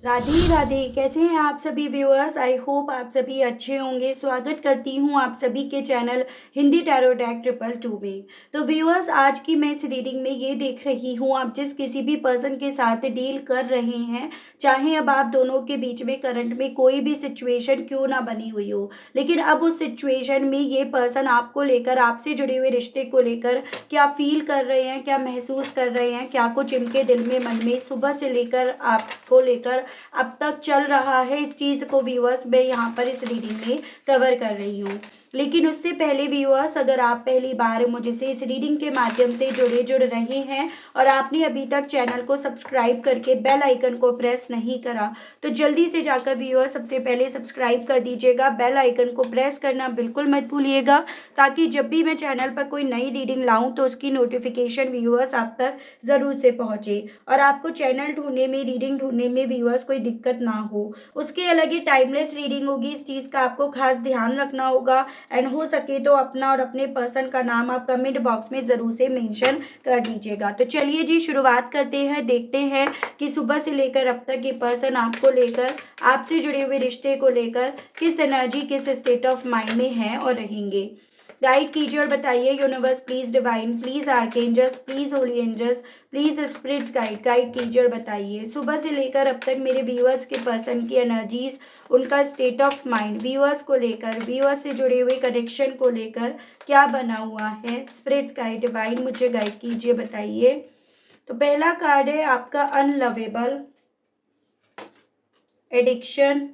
राधे राधे। कैसे हैं आप सभी व्यूअर्स? आई होप आप सभी अच्छे होंगे। स्वागत करती हूं आप सभी के चैनल हिंदी टैरो डेक 222 में। तो व्यूअर्स, आज की मैं इस रीडिंग में ये देख रही हूं, आप जिस किसी भी पर्सन के साथ डील कर रहे हैं, चाहे अब आप दोनों के बीच में करंट में कोई भी सिचुएशन क्यों ना बनी हुई हो, लेकिन अब उस सिचुएशन में ये पर्सन आपको लेकर, आपसे जुड़े हुए रिश्ते को लेकर क्या फील कर रहे हैं, क्या महसूस कर रहे हैं, क्या कुछ इनके दिल में मन में सुबह से लेकर आपको लेकर अब तक चल रहा है, इस चीज़ को व्यूअर्स मैं यहाँ पर इस रीडिंग में कवर कर रही हूँ। लेकिन उससे पहले व्यूअर्स, अगर आप पहली बार मुझसे इस रीडिंग के माध्यम से जुड़ रहे हैं और आपने अभी तक चैनल को सब्सक्राइब करके बेल आइकन को प्रेस नहीं करा, तो जल्दी से जाकर व्यूअर्स सबसे पहले सब्सक्राइब कर दीजिएगा। बेल आइकन को प्रेस करना बिल्कुल मत भूलिएगा, ताकि जब भी मैं चैनल पर कोई नई रीडिंग लाऊं तो उसकी नोटिफिकेशन व्यूअर्स आप तक ज़रूर से पहुंचे और आपको चैनल ढूंढने में, रीडिंग ढूंढने में व्यूअर्स कोई दिक्कत ना हो। उसके अलग ही टाइमलेस रीडिंग होगी, इस चीज़ का आपको खास ध्यान रखना होगा। एंड हो सके तो अपना और अपने पर्सन का नाम आप कमेंट बॉक्स में ज़रूर से मेंशन कर दीजिएगा। तो चलिए जी, शुरुआत करते हैं। देखते हैं कि सुबह से लेकर अब तक ये पर्सन आपको लेकर, आपसे जुड़े हुए रिश्ते को लेकर किस एनर्जी, किस स्टेट ऑफ माइंड में है और रहेंगे। गाइड कीजिए और बताइए universe, please divine, please archangels, please holy angels, please spirits guide कीजिए और बताइए सुबह से लेकर अब तक मेरे व्यूअर्स के पर्सन की एनर्जीज, उनका स्टेट ऑफ माइंड, व्यूअर्स को लेकर, व्यूअर्स से जुड़े हुए कनेक्शन को लेकर क्या बना हुआ है। स्पिरिट्स गाइड डिवाइन मुझे गाइड कीजिए, बताइए। तो पहला कार्ड है आपका unlovable, addiction,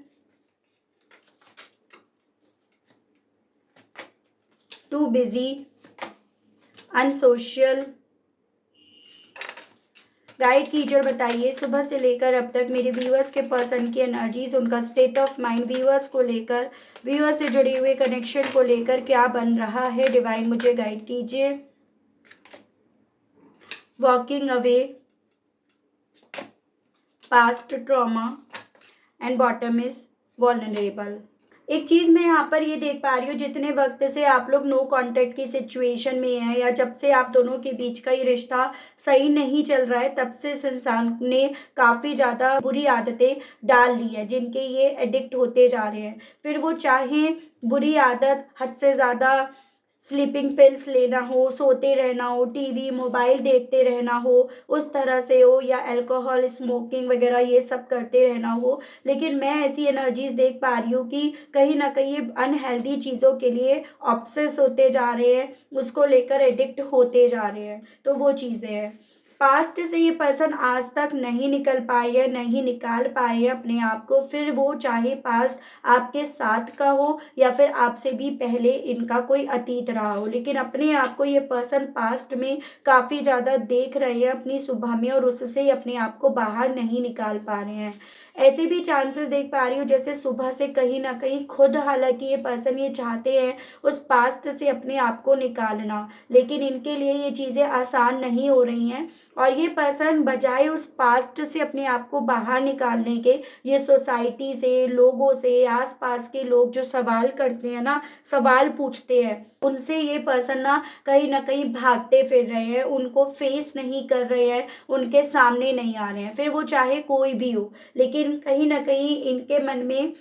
too busy, unsocial. Guide कीजिए और बताइए सुबह से लेकर अब तक मेरे व्यूअर्स के पर्सन की एनर्जीज, उनका स्टेट ऑफ माइंड, व्यूअर्स को लेकर, व्यूअर्स से जुड़े हुए कनेक्शन को लेकर क्या बन रहा है। डिवाइन मुझे गाइड कीजिए। Walking away, past trauma and bottom is vulnerable. एक चीज़ मैं यहाँ पर ये देख पा रही हूँ, जितने वक्त से आप लोग नो कांटेक्ट की सिचुएशन में हैं, या जब से आप दोनों के बीच का ये रिश्ता सही नहीं चल रहा है, तब से इस इंसान ने काफ़ी ज़्यादा बुरी आदतें डाल ली है, जिनके ये एडिक्ट होते जा रहे हैं। फिर वो चाहे बुरी आदत, हद से ज़्यादा स्लीपिंग पिल्स लेना हो, सोते रहना हो, टीवी मोबाइल देखते रहना हो, उस तरह से हो, या अल्कोहल, स्मोकिंग वगैरह ये सब करते रहना हो। लेकिन मैं ऐसी एनर्जीज देख पा रही हूँ कि कहीं ना कहीं ये अनहेल्दी चीज़ों के लिए ऑब्सेस होते जा रहे हैं, उसको लेकर एडिक्ट होते जा रहे हैं। तो वो चीज़ें हैं, पास्ट से ये पर्सन आज तक नहीं निकल पाए हैं, नहीं निकाल पाए हैं अपने आप को। फिर वो चाहे पास्ट आपके साथ का हो या फिर आपसे भी पहले इनका कोई अतीत रहा हो, लेकिन अपने आप को ये पर्सन पास्ट में काफ़ी ज़्यादा देख रहे हैं अपनी सुबह में, और उससे अपने आप को बाहर नहीं निकाल पा रहे हैं। ऐसे भी चांसेस देख पा रही हूँ जैसे सुबह से कहीं ना कहीं खुद, हालांकि ये पर्सन ये चाहते हैं उस पास्ट से अपने आप को निकालना, लेकिन इनके लिए ये चीज़ें आसान नहीं हो रही हैं। और ये पर्सन बजाय उस पास्ट से अपने आप को बाहर निकालने के, ये सोसाइटी से, लोगों से, आसपास के लोग जो सवाल करते हैं ना, सवाल पूछते हैं, उनसे ये पर्सन ना कहीं भागते फिर रहे हैं, उनको फेस नहीं कर रहे हैं, उनके सामने नहीं आ रहे हैं। फिर वो चाहे कोई भी हो, लेकिन कहीं ना कहीं इनके मन में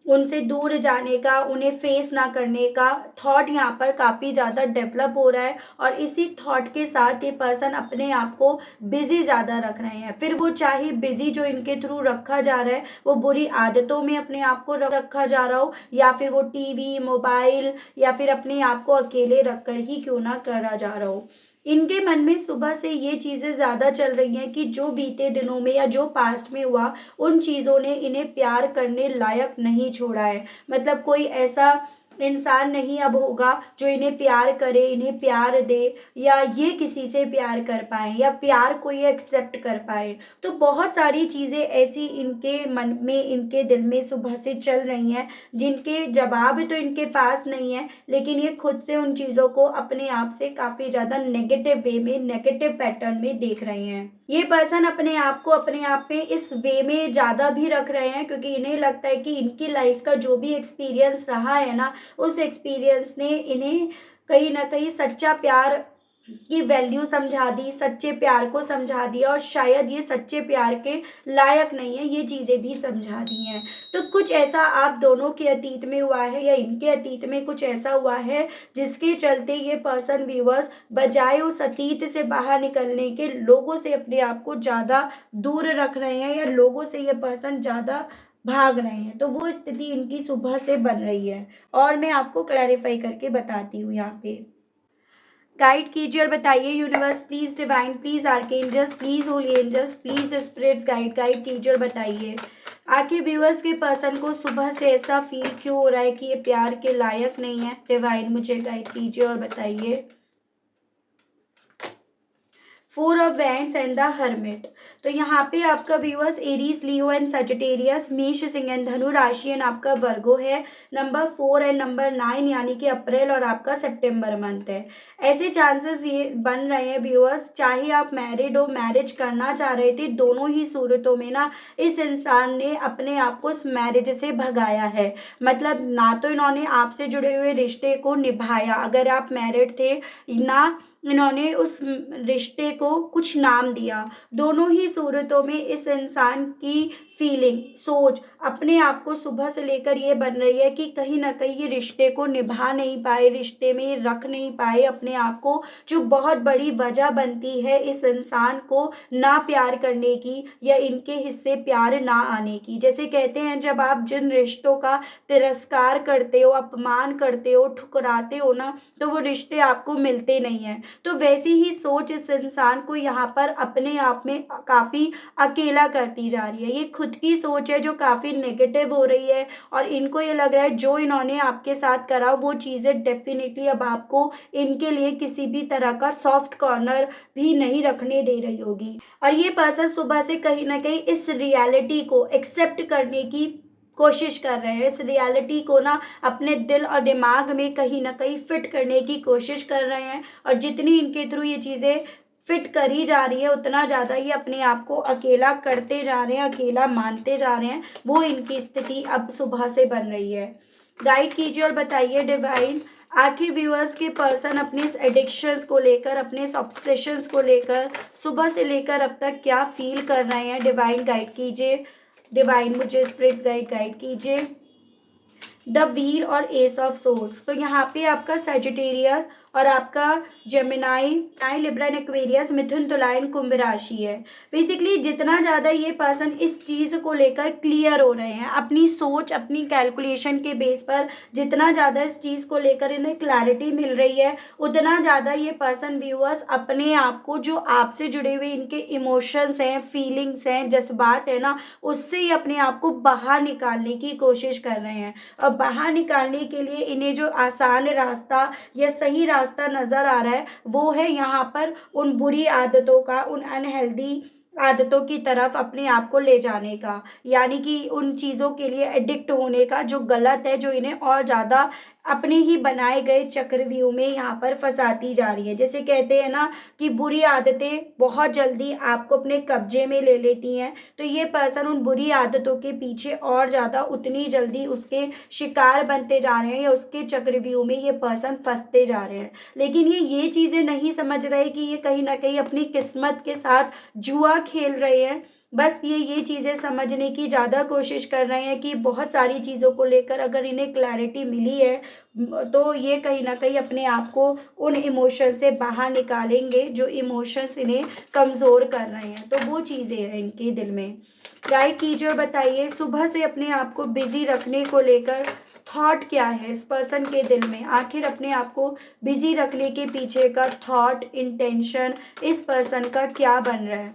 उनसे दूर जाने का, उन्हें फेस ना करने का थॉट यहाँ पर काफ़ी ज़्यादा डेवलप हो रहा है। और इसी थॉट के साथ ये पर्सन अपने आप को बिजी ज़्यादा रख रहे हैं। फिर वो चाहे बिजी जो इनके थ्रू रखा जा रहा है वो बुरी आदतों में अपने आप को रखा जा रहा हो, या फिर वो टीवी मोबाइल, या फिर अपने आप को अकेले रखकर ही क्यों ना करा जा रहा हो, इनके मन में सुबह से ये चीज़ें ज़्यादा चल रही हैं कि जो बीते दिनों में या जो पास्ट में हुआ, उन चीज़ों ने इन्हें प्यार करने लायक नहीं छोड़ा है। मतलब कोई ऐसा इंसान नहीं अब होगा जो इन्हें प्यार करे, इन्हें प्यार दे, या ये किसी से प्यार कर पाए, या प्यार को ये एक्सेप्ट कर पाए। तो बहुत सारी चीज़ें ऐसी इनके मन में, इनके दिल में सुबह से चल रही हैं, जिनके जवाब तो इनके पास नहीं है, लेकिन ये खुद से उन चीज़ों को अपने आप से काफ़ी ज़्यादा नेगेटिव वे में, नेगेटिव पैटर्न में देख रहे हैं। ये पर्सन अपने आप को अपने आप में इस वे में ज़्यादा भी रख रहे हैं, क्योंकि इन्हें लगता है कि इनकी लाइफ का जो भी एक्सपीरियंस रहा है ना, उस एक्सपीरियंस ने इन्हें कहीं ना कहीं सच्चा प्यार की वैल्यू समझा दी, सच्चे प्यार को समझा दिया और शायद ये सच्चे प्यार के लायक नहीं है, ये चीज़ें भी समझा दी हैं। तो कुछ ऐसा आप दोनों के अतीत में हुआ है या इनके अतीत में कुछ ऐसा हुआ है जिसके चलते ये पर्सन व्यूअर्स बजाय उस अतीत से बाहर निकलने के लोगों से अपने आप को ज़्यादा दूर रख रहे हैं या लोगों से ये पर्सन ज़्यादा भाग रहे हैं। तो वो स्थिति इनकी सुबह से बन रही है और मैं आपको क्लैरिफाई करके बताती हूँ यहाँ पे। गाइड कीजिए और बताइए universe please, divine please, archangels please, holy angels please, spirits guide कीजिए और बताइए आखिर व्यूअर्स के पर्सन को सुबह से ऐसा फील क्यों हो रहा है कि ये प्यार के लायक नहीं है। डिवाइन मुझे गाइड कीजिए और बताइए। 4 of wands and the hermit. तो यहाँ पे आपका viewers Aries, Leo and Sagittarius, मेष, सिंह एंड धनु राशि एंड आपका वर्गो है। नंबर 4 एंड नंबर 9 यानी कि अप्रैल और आपका सितंबर मंथ है। ऐसे चांसेस ये बन रहे हैं व्यूअर्स, चाहे आप मैरिड हो, मैरिज करना चाह रहे थे, दोनों ही सूरतों में ना इस इंसान ने अपने आप को उस मैरिज से भगाया है। मतलब ना तो इन्होंने आपसे जुड़े हुए रिश्ते को निभाया, अगर आप मैरिड थे, ना इन्होंने उस रिश्ते को कुछ नाम दिया। दोनों ही सूरतों में इस इंसान की फीलिंग, सोच अपने आप को सुबह से लेकर ये बन रही है कि कहीं ना कहीं ये रिश्ते को निभा नहीं पाए, रिश्ते में रख नहीं पाए अपने आप को, जो बहुत बड़ी वजह बनती है इस इंसान को ना प्यार करने की या इनके हिस्से प्यार ना आने की। जैसे कहते हैं जब आप जिन रिश्तों का तिरस्कार करते हो, अपमान करते हो, ठुकराते हो ना, तो वो रिश्ते आपको मिलते नहीं हैं। तो वैसी ही सोच इस इंसान को यहाँ पर अपने आप में काफ़ी अकेला करती जा रही है। ये खुद की सोच है जो काफ़ी नेगेटिव हो रही है और इनको ये लग रहा है जो इन्होंने आपके साथ करा वो चीज़ें डेफिनेटली अब आपको इनके लिए किसी भी तरह का सॉफ्ट कॉर्नर भी नहीं रखने दे रही होगी। और ये पर्सन सुबह से कहीं ना कहीं इस रियलिटी को एक्सेप्ट करने की कोशिश कर रहे हैं, इस रियलिटी को ना अपने दिल और दिमाग में कहीं ना कहीं फिट करने की कोशिश कर रहे हैं। और जितनी इनके थ्रू ये चीज़ें फिट करी जा रही है उतना ज़्यादा ये अपने आप को अकेला करते जा रहे हैं, अकेला मानते जा रहे हैं। वो इनकी स्थिति अब सुबह से बन रही है। गाइड कीजिए और बताइए डिवाइन आखिर व्यूअर्स के पर्सन अपने इस एडिक्शंस को लेकर, अपने इस ऑब्सेशंस को लेकर सुबह से लेकर अब तक क्या फील कर रहे हैं। डिवाइन गाइड कीजिए, डिवाइन मुझे स्पिरिट्स गाइड कीजिए। द व्हील और एस ऑफ सोर्ड्स। तो यहाँ पे आपका सजिटेरियस और आपका जेमिनाई, लिब्रा एंड एक्वेरियस, मिथुन, तुला एंड कुंभ राशि है। बेसिकली जितना ज़्यादा ये पर्सन इस चीज़ को लेकर क्लियर हो रहे हैं, अपनी सोच, अपनी कैलकुलेशन के बेस पर जितना ज़्यादा इस चीज़ को लेकर इन्हें क्लैरिटी मिल रही है, उतना ज़्यादा ये पर्सन व्यूअर्स अपने आप को, जो आपसे जुड़े हुए इनके इमोशंस हैं, फीलिंग्स हैं, जज्बात है ना, उससे ही अपने आप को बाहर निकालने की कोशिश कर रहे हैं। और बाहर निकालने के लिए इन्हें जो आसान रास्ता या सही रास्ता नज़र आ रहा है वो है यहाँ पर उन बुरी आदतों का, उन अनहेल्दी आदतों की तरफ अपने आप को ले जाने का, यानी कि उन चीज़ों के लिए एडिक्ट होने का जो गलत है, जो इन्हें और ज़्यादा अपने ही बनाए गए चक्रव्यूह में यहाँ पर फंसाती जा रही है। जैसे कहते हैं ना कि बुरी आदतें बहुत जल्दी आपको अपने कब्जे में ले लेती हैं, तो ये पर्सन उन बुरी आदतों के पीछे और ज़्यादा उतनी जल्दी उसके शिकार बनते जा रहे हैं या उसके चक्रव्यूह में ये पर्सन फंसते जा रहे हैं। लेकिन ये चीज़ें नहीं समझ रहे कि ये कहीं ना कहीं अपनी किस्मत के साथ जुआ खेल रहे हैं। बस ये चीज़ें समझने की ज़्यादा कोशिश कर रहे हैं कि बहुत सारी चीज़ों को लेकर अगर इन्हें क्लैरिटी मिली है तो ये कहीं ना कहीं अपने आप को उन इमोशन से बाहर निकालेंगे जो इमोशंस इन्हें कमज़ोर कर रहे हैं। तो वो चीज़ें हैं इनके दिल में। गाइड कीजिए और बताइए सुबह से अपने आप को बिजी रखने को लेकर थॉट क्या है इस पर्सन के दिल में। आखिर अपने आप को बिजी रखने के पीछे का थॉट, इंटेंशन इस पर्सन का क्या बन रहा है।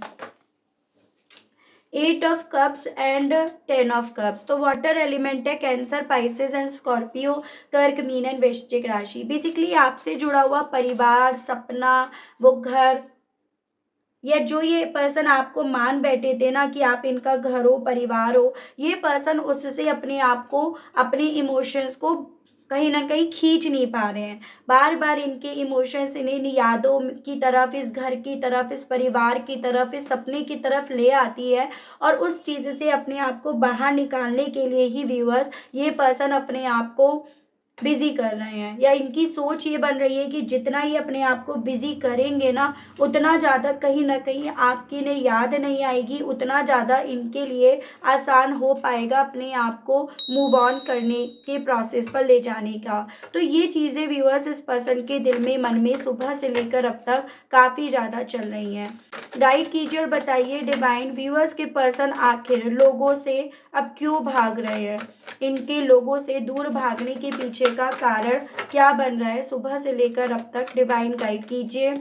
8 of cups and 10 of cups. तो वाटर एलिमेंट है कैंसर, पाइसेस एंड स्कॉर्पियो, कर्क, मीन एंड वृश्चिक राशि। बेसिकली आपसे जुड़ा हुआ परिवार, सपना, वो घर, या जो ये पर्सन आपको मान बैठे थे ना कि आप इनका घर हो, परिवार हो, ये पर्सन उससे अपने आप को, अपने इमोशंस को कहीं ना कहीं खींच नहीं पा रहे हैं। बार बार इनके इमोशंस इन्हें इन यादों की तरफ, इस घर की तरफ, इस परिवार की तरफ, इस सपने की तरफ ले आती है। और उस चीज़ से अपने आप को बाहर निकालने के लिए ही व्यूअर्स ये पर्सन अपने आप को बिज़ी कर रहे हैं, या इनकी सोच ये बन रही है कि जितना ये अपने आप को बिज़ी करेंगे ना, उतना ज़्यादा कहीं न कहीं आपकी इन्हें याद नहीं आएगी, उतना ज़्यादा इनके लिए आसान हो पाएगा अपने आप को मूव ऑन करने के प्रोसेस पर ले जाने का। तो ये चीज़ें व्यूअर्स इस पर्सन के दिल में, मन में सुबह से लेकर अब तक काफ़ी ज़्यादा चल रही हैं। गाइड कीजिए और बताइए डिवाइन, व्यूअर्स के पर्सन आखिर लोगों से अब क्यों भाग रहे हैं? इनके लोगों से दूर भागने के पीछे का कारण क्या बन रहा है सुबह से लेकर अब तक? डिवाइन गाइड कीजिए।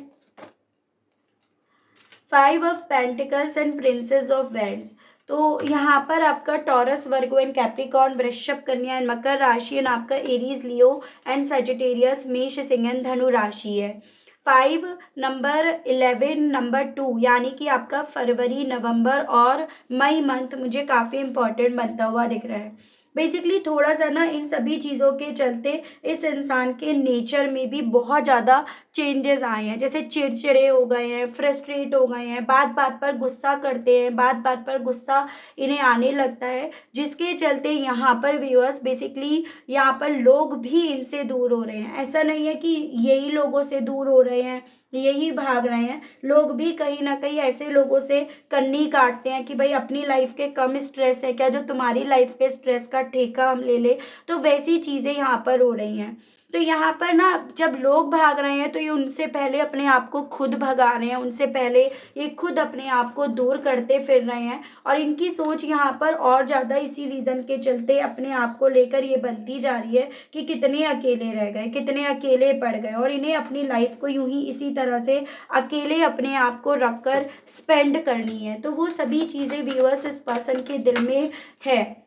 5 of pentacles and princess of wands. तो यहाँ पर आपका टॉरस, वर्गो एंड कैप्रिकॉर्न, वृषभ, कन्या एंड मकर राशि, एंड आपका एरीज, लियो एंड सजिटेरियस, मेष, सिंह एंड धनु राशि है। 5 नंबर, 11 नंबर 2, यानी कि आपका फरवरी, नवंबर और मई मंथ मुझे काफ़ी इंपॉर्टेंट बनता हुआ दिख रहा है। बेसिकली थोड़ा सा ना इन सभी चीज़ों के चलते इस इंसान के नेचर में भी बहुत ज़्यादा चेंजेस आए हैं। जैसे चिड़चिड़े हो गए हैं, फ्रस्ट्रेट हो गए हैं, बात बात पर गुस्सा करते हैं, बात बात पर गुस्सा इन्हें आने लगता है, जिसके चलते यहाँ पर व्यूअर्स बेसिकली यहाँ पर लोग भी इनसे दूर हो रहे हैं। ऐसा नहीं है कि यही लोगों से दूर हो रहे हैं, यही भाग रहे हैं, लोग भी कहीं ना कहीं ऐसे लोगों से कन्नी काटते हैं कि भाई अपनी लाइफ के कम स्ट्रेस है क्या, जो तुम्हारी लाइफ के स्ट्रेस का ठेका हम ले ले। तो वैसी चीज़ें यहाँ पर हो रही हैं। तो यहाँ पर ना जब लोग भाग रहे हैं तो ये उनसे पहले अपने आप को खुद भगा रहे हैं, उनसे पहले ये खुद अपने आप को दूर करते फिर रहे हैं। और इनकी सोच यहाँ पर और ज़्यादा इसी रीज़न के चलते अपने आप को लेकर ये बनती जा रही है कि कितने अकेले रह गए, कितने अकेले पड़ गए, और इन्हें अपनी लाइफ को यूं ही इसी तरह से अकेले अपने आप को रख कर स्पेंड करनी है। तो वो सभी चीज़ें व्यूअर्स इस पर्सन के दिल में है,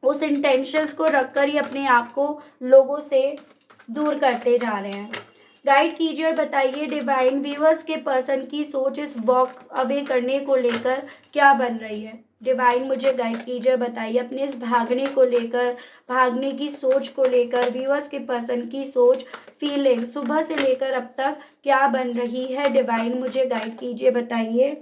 उस इंटेंशंस को रखकर ही अपने आप को लोगों से दूर करते जा रहे हैं। गाइड कीजिए और बताइए डिवाइन, व्यूअर्स के पर्सन की सोच इस वॉक अवे करने को लेकर क्या बन रही है? डिवाइन मुझे गाइड कीजिए और बताइए अपने इस भागने को लेकर, भागने की सोच को लेकर व्यूअर्स के पर्सन की सोच, फीलिंग सुबह से लेकर अब तक क्या बन रही है? डिवाइन मुझे गाइड कीजिए, बताइए।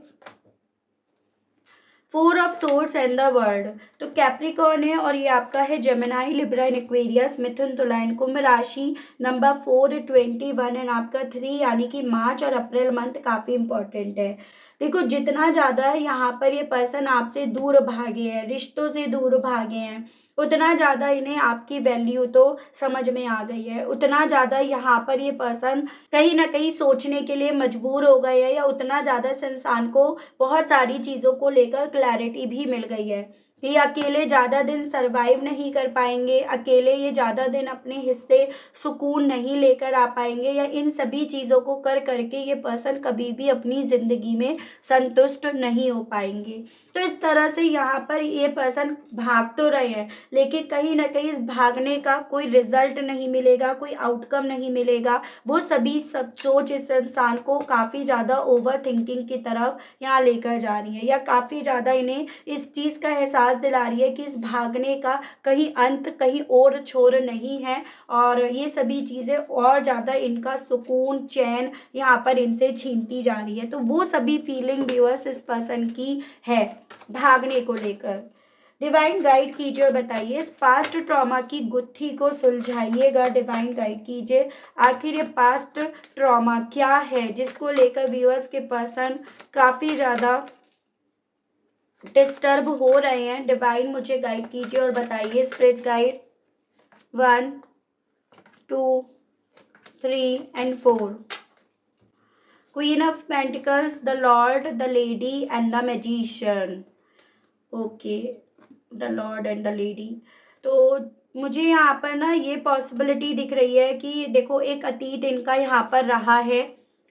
4 of swords and the world. तो कैप्रिकॉर्न है और ये आपका है जेमिनाई, लिब्रा एंड एक्वेरियस, मिथुन, तुला एंड कुंभ राशि। नंबर 4, 21 एंड आपका 3, यानी कि मार्च और अप्रैल मंथ काफ़ी इंपॉर्टेंट है। देखो जितना ज़्यादा यहाँ पर ये पर्सन आपसे दूर भागे हैं, रिश्तों से दूर भागे हैं, उतना ज़्यादा इन्हें आपकी वैल्यू तो समझ में आ गई है, उतना ज़्यादा यहाँ पर ये पर्सन कहीं ना कहीं सोचने के लिए मजबूर हो गए हैं, या उतना ज़्यादा इस इंसान को बहुत सारी चीज़ों को लेकर क्लैरिटी भी मिल गई है कि ये अकेले ज़्यादा दिन सरवाइव नहीं कर पाएंगे, अकेले ये ज़्यादा दिन अपने हिस्से सुकून नहीं लेकर आ पाएंगे, या इन सभी चीज़ों को कर करके ये पर्सन कभी भी अपनी ज़िंदगी में संतुष्ट नहीं हो पाएंगे। तो इस तरह से यहाँ पर ये पर्सन भाग तो रहे हैं, लेकिन कहीं ना कहीं इस भागने का कोई रिजल्ट नहीं मिलेगा, कोई आउटकम नहीं मिलेगा। वो सभी सब सोच इस इंसान को काफ़ी ज़्यादा ओवर थिंकिंग की तरफ यहाँ लेकर जा रही है, या काफ़ी ज़्यादा इन्हें इस चीज़ का एहसास दिला रही है कि इस भागने का कहीं अंत, कहीं और छोर नहीं है, और ये सभी चीज़ें और ज़्यादा इनका सुकून, चैन यहाँ पर इनसे छीनती जा रही है। तो वो सभी फीलिंग व्यूअर्स इस पर्सन की है भागने को लेकर। डिवाइन गाइड कीजिए और बताइए इस पास्ट ट्रॉमा की गुत्थी को सुलझाइएगा। डिवाइन गाइड कीजिए आखिर ये पास्ट ट्रॉमा क्या है जिसको लेकर व्यूअर्स के पर्सन काफ़ी ज़्यादा डिस्टर्ब हो रहे हैं। डिवाइन मुझे गाइड कीजिए और बताइए spirit guide 1, 2, 3 and 4। Queen of pentacles, the Lord, the lady and the magician. Okay, the Lord and the lady. तो मुझे यहाँ पर ना ये पॉसिबिलिटी दिख रही है कि देखो एक अतीत इनका यहाँ पर रहा है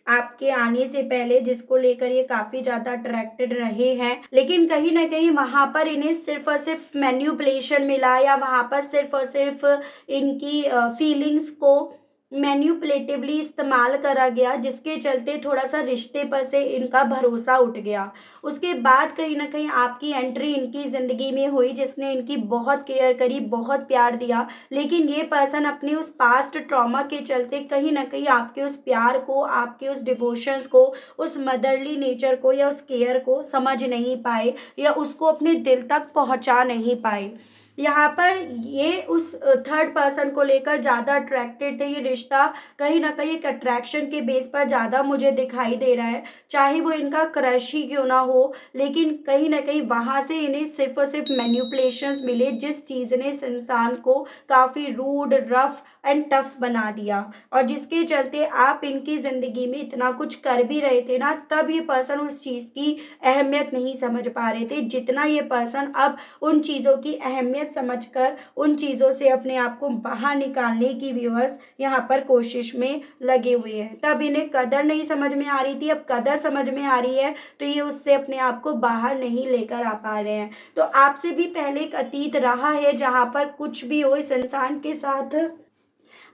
आपके आने से पहले, जिसको लेकर ये काफ़ी ज़्यादा अट्रैक्टेड रहे हैं, लेकिन कहीं ना कहीं वहाँ पर इन्हें सिर्फ और सिर्फ मैन्युपुलेशन मिला, या वहाँ पर सिर्फ और सिर्फ इनकी फीलिंग्स को मैन्युपुलेटिवली इस्तेमाल करा गया, जिसके चलते थोड़ा सा रिश्ते पर से इनका भरोसा उठ गया। उसके बाद कहीं ना कहीं आपकी एंट्री इनकी ज़िंदगी में हुई, जिसने इनकी बहुत केयर करी, बहुत प्यार दिया, लेकिन ये पर्सन अपने उस पास्ट ट्रॉमा के चलते कहीं ना कहीं आपके उस प्यार को, आपके उस डिवोशंस को, उस मदरली नेचर को या उस केयर को समझ नहीं पाए, या उसको अपने दिल तक पहुंचा नहीं पाए। यहाँ पर ये उस थर्ड पर्सन को लेकर ज़्यादा अट्रैक्टेड थे। ये रिश्ता कहीं न कहीं एक अट्रैक्शन के बेस पर ज़्यादा मुझे दिखाई दे रहा है। चाहे वो इनका क्रश ही क्यों ना हो, लेकिन कहीं न कहीं वहाँ से इन्हें सिर्फ़ और सिर्फ़ मैनिपुलेशंस मिले, जिस चीज़ ने इस इंसान को काफ़ी रूड, रफ़ एंड टफ़ बना दिया। और जिसके चलते आप इनकी ज़िंदगी में इतना कुछ कर भी रहे थे ना, तब ये पर्सन उस चीज़ की अहमियत नहीं समझ पा रहे थे, जितना ये पर्सन अब उन चीज़ों की अहमियत समझकर उन चीज़ों से अपने आप को बाहर निकालने की व्यूअर्स यहाँ पर कोशिश में लगे हुए हैं। तब इन्हें कदर नहीं समझ में आ रही थी, अब कदर समझ में आ रही है, तो ये उससे अपने आप को बाहर नहीं लेकर आ पा रहे हैं। तो आपसे भी पहले एक अतीत रहा है जहाँ पर कुछ भी हो इस इंसान के साथ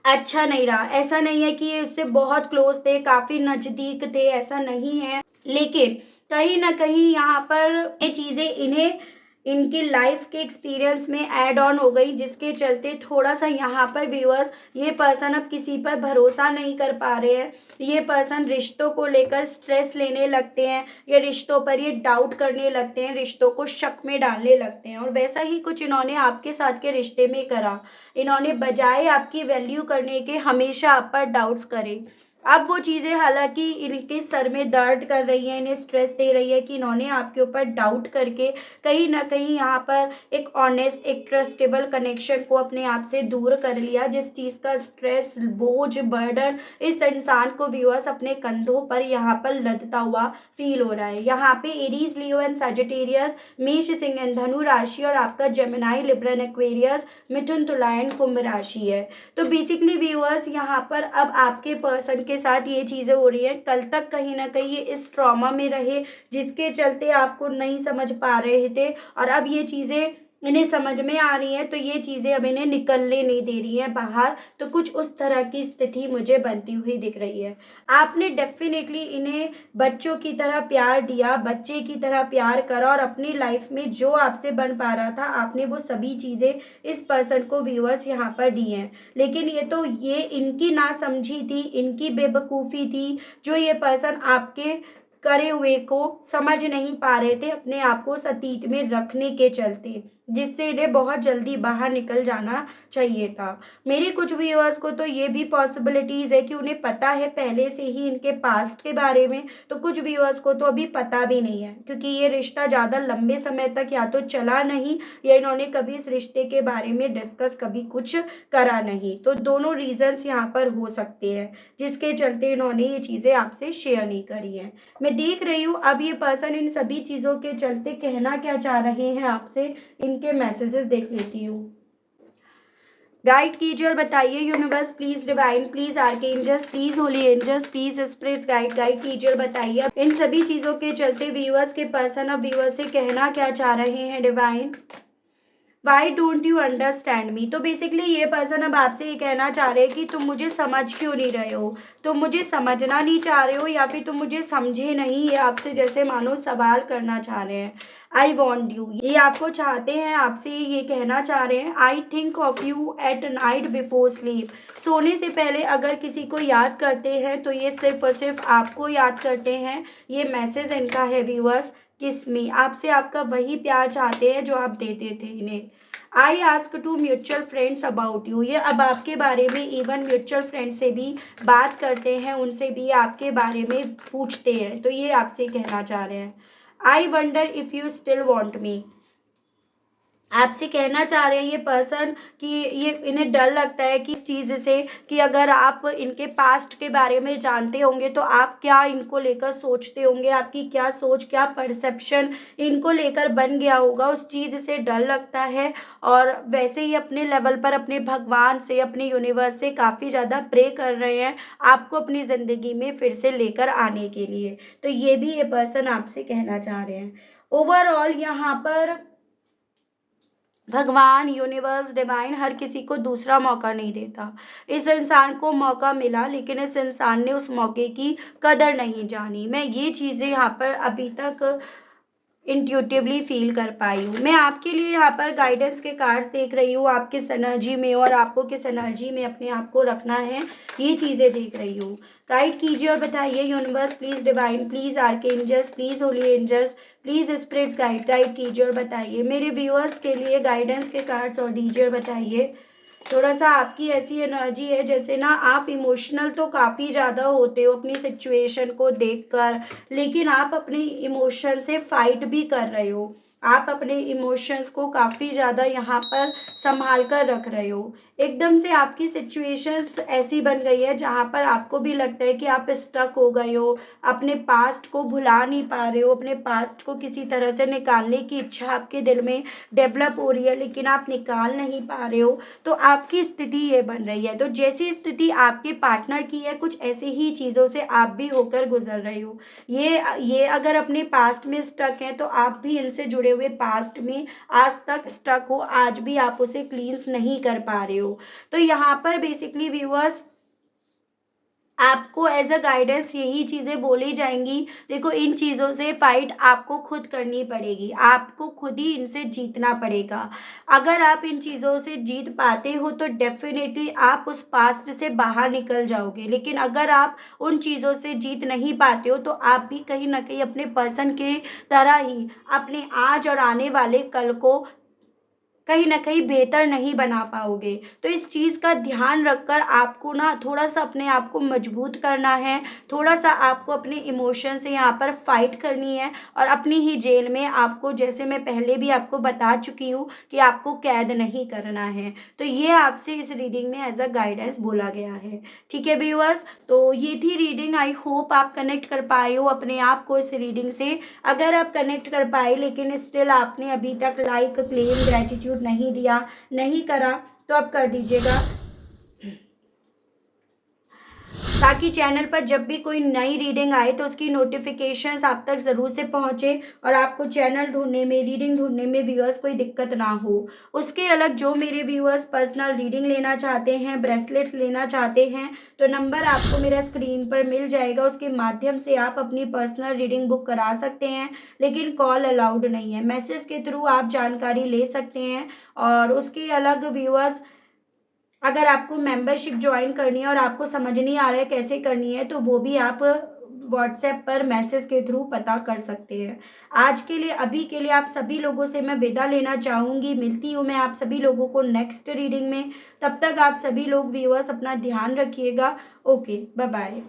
अच्छा नहीं रहा। ऐसा नहीं है कि ये उससे बहुत क्लोज़ थे, काफ़ी नज़दीक थे, ऐसा नहीं है। लेकिन कहीं न कहीं यहाँ पर ये चीज़ें इन्हें इनकी लाइफ़ के एक्सपीरियंस में ऐड ऑन हो गई, जिसके चलते थोड़ा-सा यहाँ पर व्यूअर्स ये पर्सन अब किसी पर भरोसा नहीं कर पा रहे हैं। ये पर्सन रिश्तों को लेकर स्ट्रेस लेने लगते हैं, या रिश्तों पर ये डाउट करने लगते हैं, रिश्तों को शक में डालने लगते हैं, और वैसा ही कुछ इन्होंने आपके साथ के रिश्ते में करा। इन्होंने बजाय आपकी वैल्यू करने के हमेशा आप पर डाउट्स करे। अब वो चीज़ें हालाँकि इनके सर में दर्द कर रही हैं, इन्हें स्ट्रेस दे रही है कि इन्होंने आपके ऊपर डाउट करके कहीं न कहीं यहाँ पर एक ऑनेस्ट, एक ट्रस्टेबल कनेक्शन को अपने आप से दूर कर लिया, जिस चीज़ का स्ट्रेस, बोझ, बर्डन इस इंसान को व्यूअर्स अपने कंधों पर यहाँ पर लदता हुआ फ़ील हो रहा है। यहाँ पे एरीज़, लियो एंड सजिटेरियस, मेष, सिंह एंड धनु राशि, और आपका जेमिनी, लिब्रा एंड एक्वेरियस, मिथुन, तुला एंड कुंभ राशि है। तो बेसिकली व्यूअर्स यहाँ पर अब आपके पर्सन के साथ ये चीज़ें हो रही हैं। कल तक कहीं न कहीं ये इस ट्रॉमा में रहे, जिसके चलते आपको नहीं समझ पा रहे थे, और अब ये चीज़ें इन्हें समझ में आ रही हैं, तो ये चीज़ें अब इन्हें निकलने नहीं दे रही हैं बाहर। तो कुछ उस तरह की स्थिति मुझे बनती हुई दिख रही है। आपने डेफ़िनेटली इन्हें बच्चों की तरह प्यार दिया, बच्चे की तरह प्यार करा, और अपनी लाइफ़ में जो आपसे बन पा रहा था, आपने वो सभी चीज़ें इस पर्सन को व्यूअर्स यहाँ पर दी हैं। लेकिन ये इनकी नासमझी थी, इनकी बेवकूफ़ी थी, जो ये पर्सन आपके करे हुए को समझ नहीं पा रहे थे, अपने आप को सतीक में रखने के चलते, जिससे इन्हें बहुत जल्दी बाहर निकल जाना चाहिए था। मेरे कुछ व्यूअर्स को तो ये भी पॉसिबिलिटीज़ है कि उन्हें पता है पहले से ही इनके पास्ट के बारे में, तो कुछ व्यूअर्स को तो अभी पता भी नहीं है, क्योंकि ये रिश्ता ज़्यादा लंबे समय तक या तो चला नहीं, या इन्होंने कभी इस रिश्ते के बारे में डिस्कस कभी कुछ करा नहीं। तो दोनों रीज़न्स यहाँ पर हो सकते हैं, जिसके चलते इन्होंने ये चीज़ें आपसे शेयर नहीं करी हैं। मैं देख रही हूँ अब ये पर्सन इन सभी चीज़ों के चलते कहना क्या चाह रहे हैं आपसे, इनके मैसेजेस देख लेती हूँ। गाइड कीजिए और बताइए universe, please divine, please archangels, please holy angels, please spirits guide कीजिए और बताइए अब इन सभी चीज़ों के चलते व्यूअर्स के पर्सन अब व्यूअर्स से कहना क्या चाह रहे हैं divine. Why don't you understand me. तो बेसिकली ये पर्सन अब आपसे ये कहना चाह रहे हैं कि तुम मुझे समझ क्यों नहीं रहे हो, तुम मुझे समझना नहीं चाह रहे हो, या फिर तुम मुझे समझे नहीं, ये आपसे जैसे मानो सवाल करना चाह रहे हैं। आई वॉन्ट यू, ये आपको चाहते हैं, आपसे ये कहना चाह रहे हैं। I think of you at night before sleep. सोने से पहले अगर किसी को याद करते हैं तो ये सिर्फ और सिर्फ आपको याद करते हैं। ये मैसेज इनका है व्यूअर्स, किस मी, आपसे आपका वही प्यार चाहते हैं जो आप देते थे इन्हें। I ask to mutual friends about you, ये अब आपके बारे में इवन म्यूचुअल फ्रेंड से भी बात करते हैं, उनसे भी आपके बारे में पूछते हैं, तो ये आपसे कहना चाह रहे हैं। I wonder if you still want me, आपसे कहना चाह रहे हैं ये पर्सन कि ये इन्हें डर लगता है कि इस चीज़ से, कि अगर आप इनके पास्ट के बारे में जानते होंगे तो आप क्या इनको लेकर सोचते होंगे, आपकी क्या सोच, क्या परसेप्शन इनको लेकर बन गया होगा, उस चीज़ से डर लगता है। और वैसे ही अपने लेवल पर अपने भगवान से, अपने यूनिवर्स से काफ़ी ज़्यादा प्रे कर रहे हैं आपको अपनी ज़िंदगी में फिर से लेकर आने के लिए। तो ये भी ये पर्सन आपसे कहना चाह रहे हैं। ओवरऑल यहाँ पर भगवान, यूनिवर्स, डिवाइन हर किसी को दूसरा मौका नहीं देता। इस इंसान को मौका मिला, लेकिन इस इंसान ने उस मौके की कदर नहीं जानी। मैं ये चीज़ें यहाँ पर अभी तक इंट्यूटिवली फील कर पाई हूँ। मैं आपके लिए यहाँ पर गाइडेंस के कार्ड्स देख रही हूँ, आप किस एनर्जी में हो और आपको किस एनर्जी में अपने आप को रखना है, ये चीज़ें देख रही हूँ। गाइड कीजिए और बताइए universe, please divine, please archangels, please holy angels, please spirits guide कीजिए और बताइए मेरे व्यूअर्स के लिए गाइडेंस के कार्ड्स और दीजिए और बताइए। थोड़ा सा आपकी ऐसी एनर्जी है जैसे ना आप इमोशनल तो काफ़ी ज़्यादा होते हो अपनी सिचुएशन को देखकर, लेकिन आप अपने इमोशन से फाइट भी कर रहे हो। आप अपने इमोशंस को काफ़ी ज़्यादा यहाँ पर संभाल कर रख रहे हो। एकदम से आपकी सिचुएशंस ऐसी बन गई है जहाँ पर आपको भी लगता है कि आप स्टक हो गए हो, अपने पास्ट को भुला नहीं पा रहे हो, अपने पास्ट को किसी तरह से निकालने की इच्छा आपके दिल में डेवलप हो रही है, लेकिन आप निकाल नहीं पा रहे हो। तो आपकी स्थिति ये बन रही है। तो जैसी स्थिति आपके पार्टनर की है, कुछ ऐसे ही चीज़ों से आप भी होकर गुजर रहे हो। ये अगर अपने पास्ट में स्टक हैं तो आप भी इनसे जुड़े हुए पास्ट में आज तक स्टक हो, आज भी आप उसे क्लींस नहीं कर पा रहे हो। तो यहाँ पर बेसिकली व्यूअर्स आपको एज अ गाइडेंस यही चीज़ें बोली जाएंगी। देखो, इन चीज़ों से फाइट आपको खुद करनी पड़ेगी, आपको खुद ही इनसे जीतना पड़ेगा। अगर आप इन चीज़ों से जीत पाते हो तो डेफिनेटली आप उस पास्ट से बाहर निकल जाओगे, लेकिन अगर आप उन चीज़ों से जीत नहीं पाते हो तो आप भी कहीं ना कहीं अपने पर्सन के तरह ही अपने आज और आने वाले कल को कहीं न कहीं बेहतर नहीं बना पाओगे। तो इस चीज़ का ध्यान रखकर आपको ना थोड़ा-सा अपने आप को मजबूत करना है, थोड़ा-सा आपको अपने इमोशन से यहाँ पर फ़ाइट करनी है और अपनी ही जेल में आपको, जैसे मैं पहले भी आपको बता चुकी हूँ, कि आपको कैद नहीं करना है। तो ये आपसे इस रीडिंग में एज़ अ गाइडेंस बोला गया है। ठीक है व्यूअर्स? तो ये थी रीडिंग। आई होप आप कनेक्ट कर पाए हो अपने आप को इस रीडिंग से। अगर आप कनेक्ट कर पाए लेकिन स्टिल आपने अभी तक लाइक, क्लेम, ग्रैटिट्यूड नहीं दिया, नहीं करा, तो अब कर दीजिएगा, ताकि चैनल पर जब भी कोई नई रीडिंग आए तो उसकी नोटिफिकेशंस आप तक ज़रूर से पहुँचे और आपको चैनल ढूंढने में, रीडिंग ढूंढने में व्यूअर्स कोई दिक्कत ना हो। उसके अलग जो मेरे व्यूअर्स पर्सनल रीडिंग लेना चाहते हैं, ब्रेसलेट्स लेना चाहते हैं, तो नंबर आपको मेरा स्क्रीन पर मिल जाएगा, उसके माध्यम से आप अपनी पर्सनल रीडिंग बुक करा सकते हैं, लेकिन कॉल अलाउड नहीं है। मैसेज के थ्रू आप जानकारी ले सकते हैं। और उसके अलग व्यूअर्स, अगर आपको मेंबरशिप ज्वाइन करनी है और आपको समझ नहीं आ रहा है कैसे करनी है, तो वो भी आप व्हाट्सएप पर मैसेज के थ्रू पता कर सकते हैं। आज के लिए, अभी के लिए आप सभी लोगों से मैं विदा लेना चाहूँगी। मिलती हूँ मैं आप सभी लोगों को नेक्स्ट रीडिंग में। तब तक आप सभी लोग व्यूअर्स अपना ध्यान रखिएगा। Okay, bye bye.